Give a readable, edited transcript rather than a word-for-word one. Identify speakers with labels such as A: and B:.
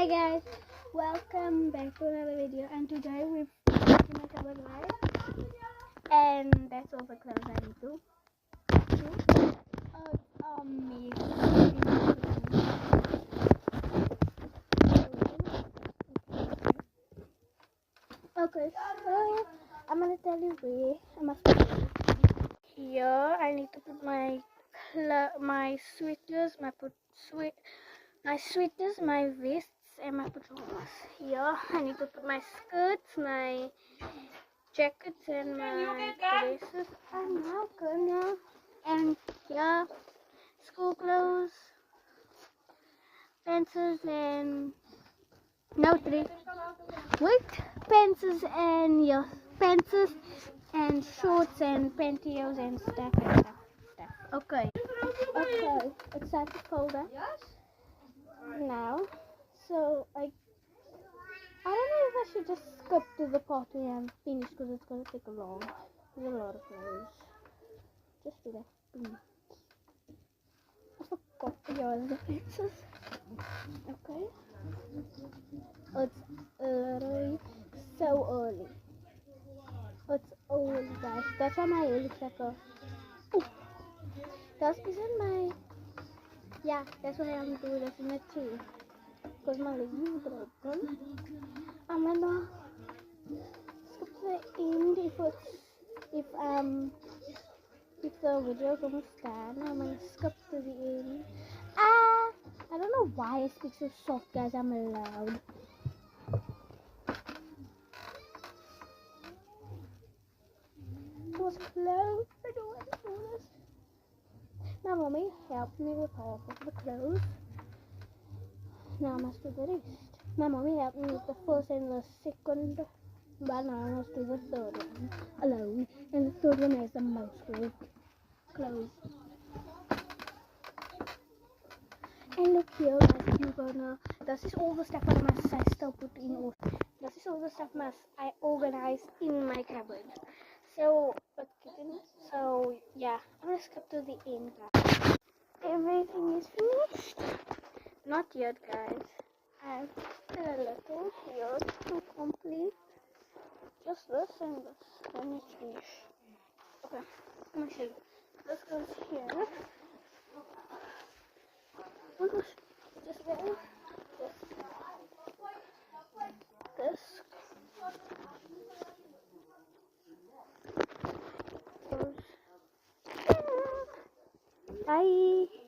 A: Hi guys, welcome back to another video, and today we're making my cupboard live, and that's all the clothes I need to do. It's amazing. Okay, so I'm gonna tell you where I must put it. Here I need to put my sweaters, my sweaters, my vests, and my pajamas. Here I need to put my skirts, my jackets, and my dresses. I'm now gonna, and here school clothes, pencils, and no three. Wait, pencils and yeah, pencils and shorts and pantyhose and stuff and stuff. Okay, it's time to fold up now. So I don't know if I should just skip to the party and finish because it's gonna take a long. There's a lot of clothes. Just do that. Boom. I forgot the other pencils. Okay. It's literally so early. It's early, guys. That's why my hair looks like a. Oh, that isn't my. Yeah, that's why I'm doing this in it too. Because my leg is broken. I'm gonna skip to the end if the video is almost done. I'm gonna skip to the end. I don't know why I speak so soft, guys. I'm loud. It was close. I don't want to do this. My mommy helped me with half of the clothes. Now I must do the rest. My mommy helped me with the first and the second, but now I must do the third one alone. And the third one has the most clothes. And look here, guys, this is all the stuff I must still put in order. This is all the stuff I organized in my cupboard. So yeah, I'm gonna skip to the end, guys. Everything is finished. Not yet, guys. I still a little here to complete. Just this and this. Then it's finished. Okay, let me show you. This goes here. Just there. This. Goes. Bye.